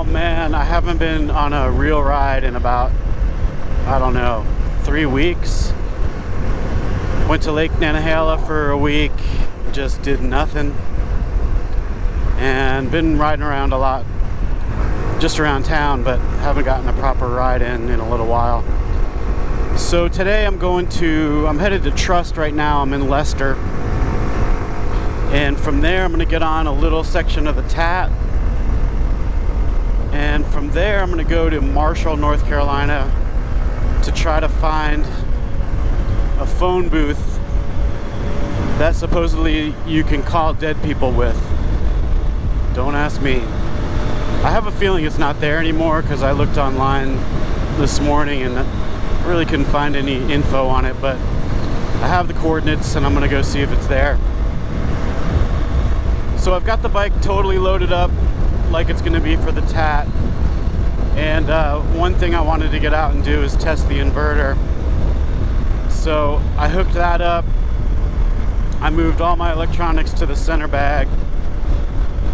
Oh man, I haven't been on a real ride in about, I don't know, 3 weeks. Went to Lake Nantahala for a week, just did nothing, and been riding around a lot just around town, but haven't gotten a proper ride in a little while. So today I'm headed to Trust right now. I'm in Leicester, and from there I'm going to get on a little section of the Tat, and from there I'm going to go to Marshall, North Carolina to try to find a phone booth that supposedly you can call dead people with. Don't ask me. I have a feeling it's not there anymore because I looked online this morning and really couldn't find any info on it, but I have the coordinates and I'm gonna go see if it's there. So I've got the bike totally loaded up like it's gonna be for the Tat, and one thing I wanted to get out and do is test the inverter. So I hooked that up. I moved all my electronics to the center bag,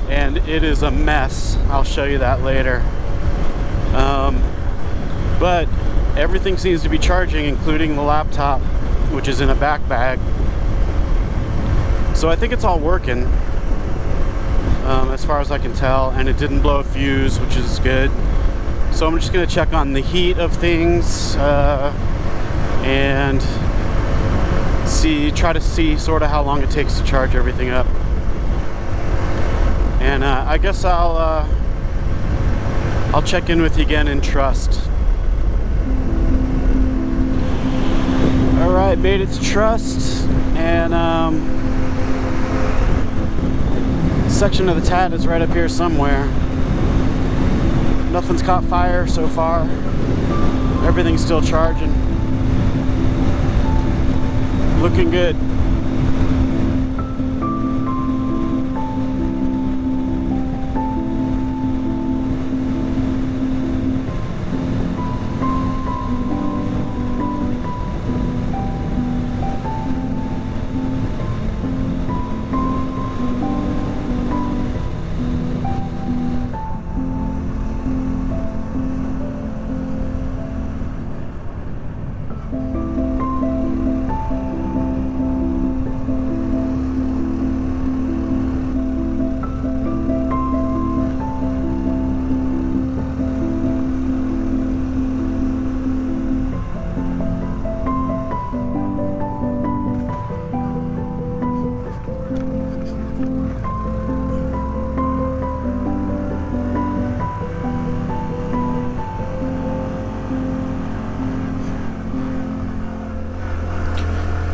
and it is a mess. I'll show you that later. But everything seems to be charging, including the laptop, which is in a back bag. So I think it's all working, as far as I can tell, and it didn't blow a fuse, which is good. So I'm just gonna check on the heat of things, and try to see sort of how long it takes to charge everything up. And I guess I'll check in with you again in Trust. All right, made it to Trust, and section of the Tat is right up here somewhere. Nothing's caught fire so far. Everything's still charging. Looking good.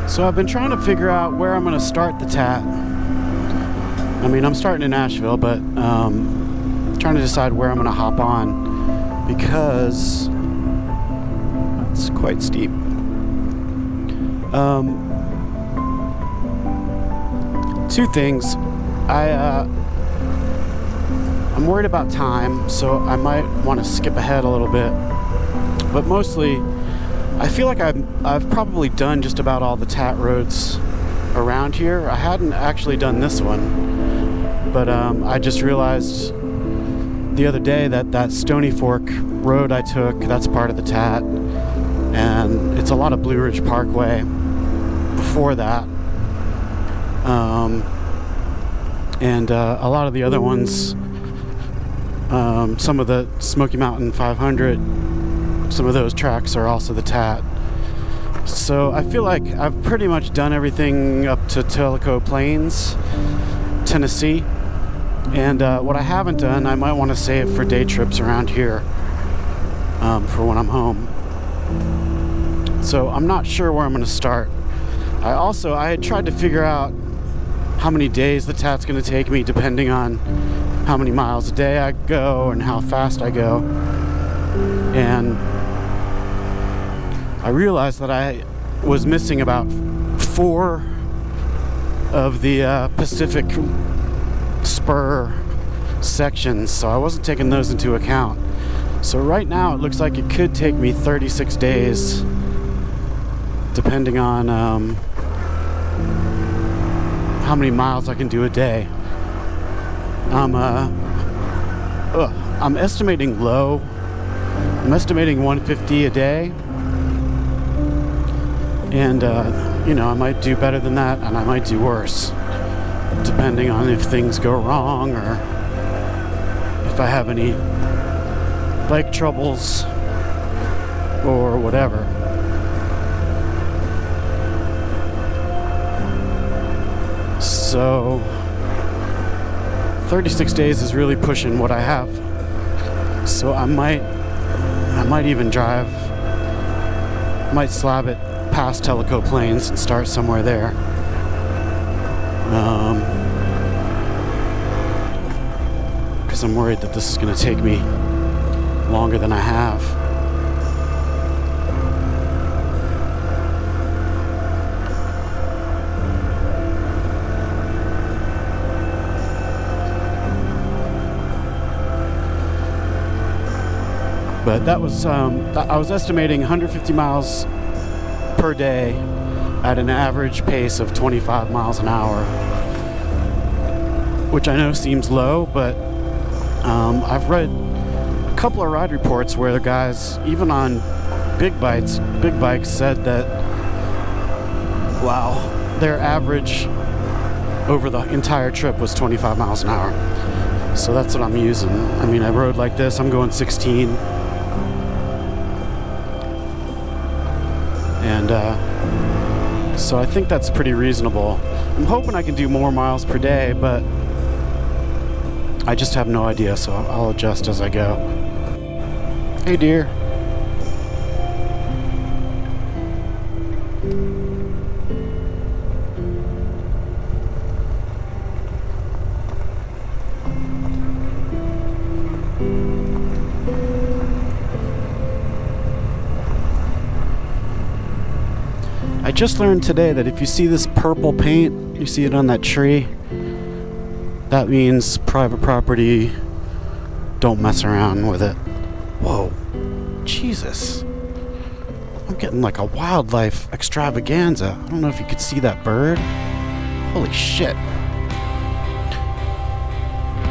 So I've been trying to figure out where I'm going to start the Tat. I mean, I'm starting in Asheville, but trying to decide where I'm going to hop on, because it's quite steep. Two things. I'm worried about time, so I might want to skip ahead a little bit. But mostly, I feel like I've probably done just about all the Tat roads around here. I hadn't actually done this one, but I just realized the other day that Stony Fork road I took, that's part of the Tat, and it's a lot of Blue Ridge Parkway before that, and a lot of the other ones, some of the Smoky Mountain 500, some of those tracks are also the Tat. So I feel like I've pretty much done everything up to Tellico Plains, Tennessee. And what I haven't done, I might want to save for day trips around here, for when I'm home. So I'm not sure where I'm going to start. I had tried to figure out how many days the Tat's going to take me, depending on how many miles a day I go and how fast I go. And I realized that I was missing about 4 of the Pacific Spur sections, so I wasn't taking those into account. So right now it looks like it could take me 36 days, depending on how many miles I can do a day. I'm estimating low. I'm estimating 150 a day. And, I might do better than that, and I might do worse, depending on if things go wrong or if I have any bike troubles or whatever. So 36 days is really pushing what I have. So I might even drive, might slab it past Tellico Plains and start somewhere there. Because I'm worried that this is going to take me longer than I have. But that was, I was estimating 150 miles per day at an average pace of 25 miles an hour, which I know seems low, but I've read a couple of ride reports where the guys, even on big bikes said that, wow, their average over the entire trip was 25 miles an hour. So that's what I'm using. I mean, I rode like this, I'm going 16. And so I think that's pretty reasonable. I'm hoping I can do more miles per day, but I just have no idea, so I'll adjust as I go. Hey, dear. I just learned today that if you see this purple paint, you see it on that tree, that means private property. Don't mess around with it. Whoa, Jesus. I'm getting like a wildlife extravaganza. I don't know if you could see that bird. Holy shit.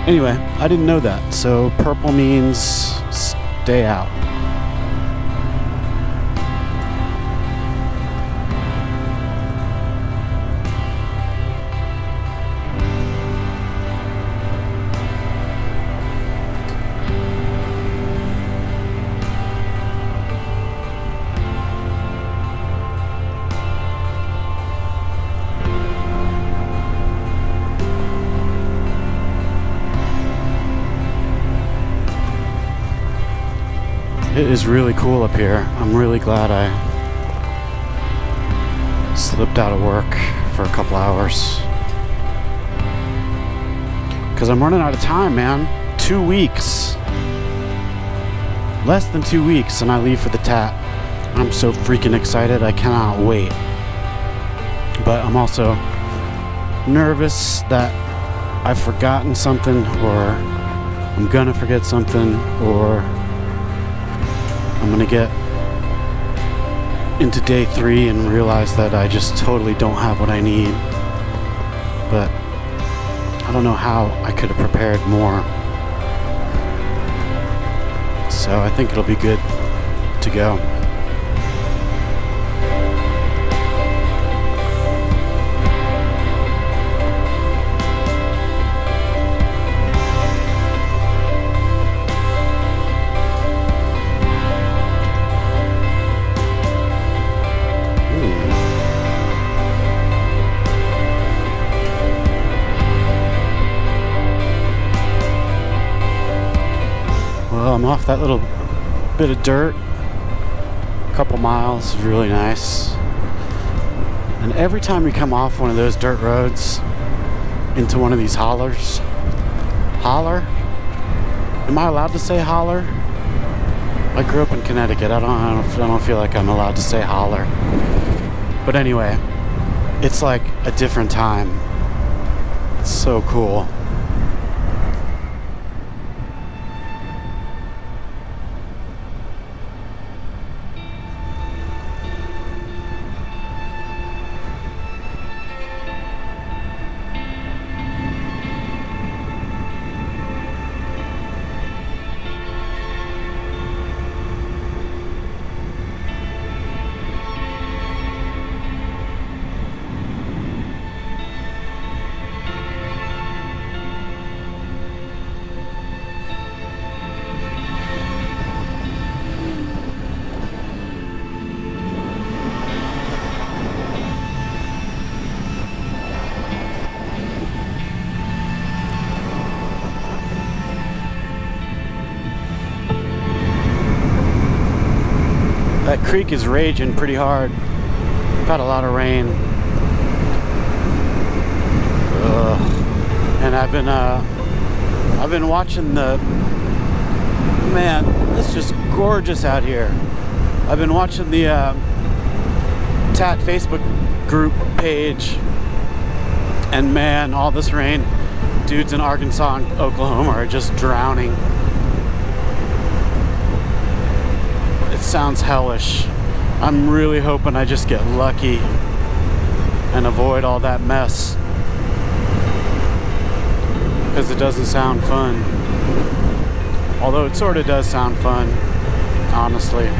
Anyway, I didn't know that. So purple means stay out. It is really cool up here. I'm really glad I slipped out of work for a couple hours. Because I'm running out of time, man. 2 weeks. Less than 2 weeks and I leave for the TAT. I'm so freaking excited. I cannot wait. But I'm also nervous that I've forgotten something, or I'm gonna forget something, or I'm gonna get into day 3 and realize that I just totally don't have what I need. But I don't know how I could have prepared more. So I think it'll be good to go. I'm off that little bit of dirt, a couple miles, really nice. And every time you come off one of those dirt roads into one of these hollers, holler? Am I allowed to say holler? I grew up in Connecticut. I don't feel like I'm allowed to say holler. But anyway, it's like a different time. It's so cool. creek is raging pretty hard. We've had a lot of rain. And I've been watching the, man, it's just gorgeous out here. I've been watching the TAT Facebook group page, and man, all this rain, dudes in Arkansas and Oklahoma are just drowning. It sounds hellish. I'm really hoping I just get lucky and avoid all that mess, because it doesn't sound fun. Although it sort of does sound fun, honestly.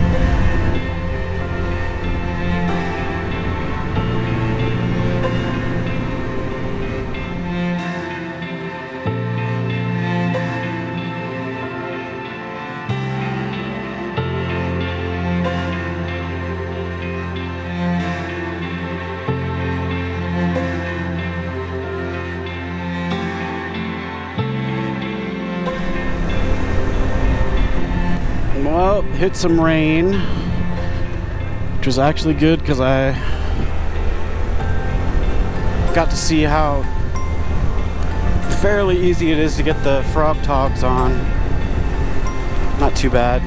Well, hit some rain, which was actually good because I got to see how fairly easy it is to get the frog togs on. Not too bad.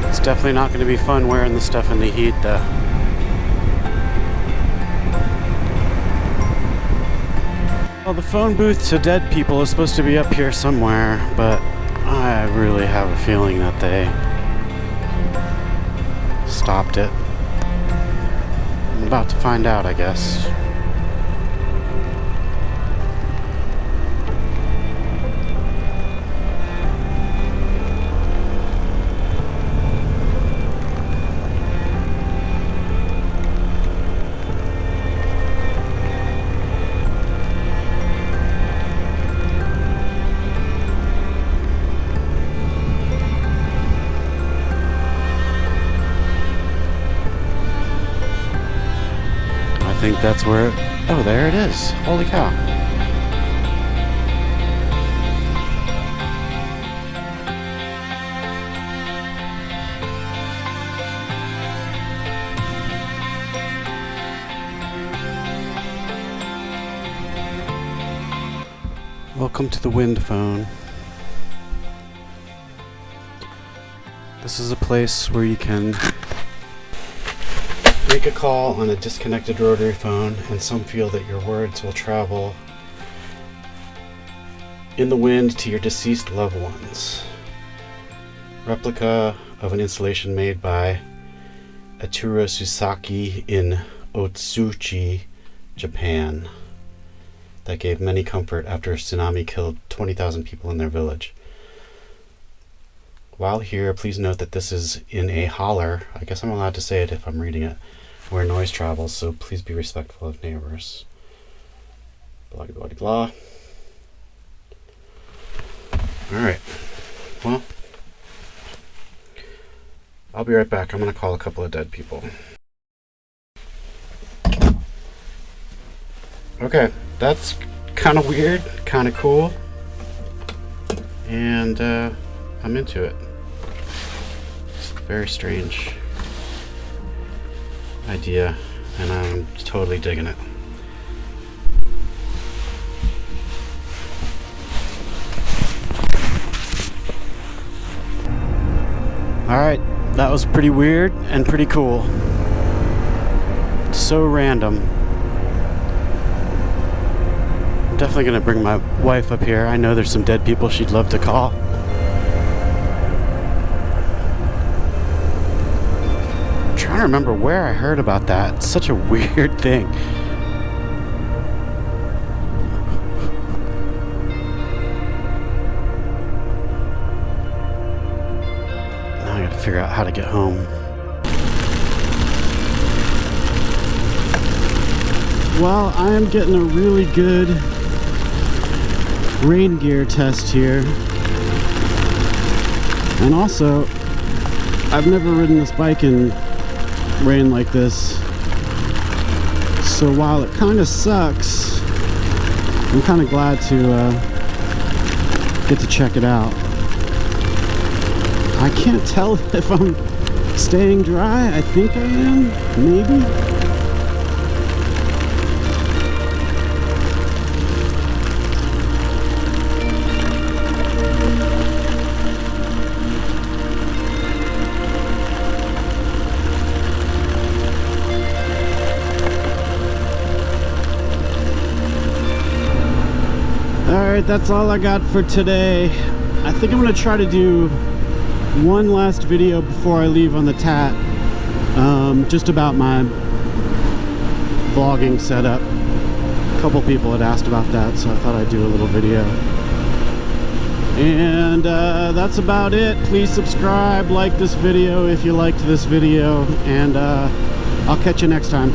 It's definitely not going to be fun wearing the stuff in the heat though. Well, the phone booth to dead people is supposed to be up here somewhere, but I really have a feeling that they stopped it. I'm about to find out, I guess. I think that's where oh, there it is. Holy cow. Welcome to the wind phone. This is a place where you can make a call on a disconnected rotary phone, and some feel that your words will travel in the wind to your deceased loved ones. Replica of an installation made by Atura Susaki in Otsuchi, Japan, that gave many comfort after a tsunami killed 20,000 people in their village. While here, please note that this is in a holler. I guess I'm allowed to say it if I'm reading it, where noise travels, so please be respectful of neighbors. Blah, blah, blah. Alright. Well, I'll be right back. I'm going to call a couple of dead people. Okay, that's kind of weird, kind of cool, and I'm into it. It's very strange idea, and I'm totally digging it. Alright, that was pretty weird and pretty cool. So random. I'm definitely gonna bring my wife up here. I know there's some dead people she'd love to call. I'm trying to remember where I heard about that. It's such a weird thing. Now I gotta figure out how to get home. Well, I am getting a really good rain gear test here. And also, I've never ridden this bike in rain like this, so while it kind of sucks, I'm kind of glad to get to check it out. I can't tell if I'm staying dry. I think I am, maybe. Alright, that's all I got for today. I think I'm going to try to do one last video before I leave on the Tat, just about my vlogging setup. A couple people had asked about that, so I thought I'd do a little video. And that's about it. Please subscribe, like this video if you liked this video, and I'll catch you next time.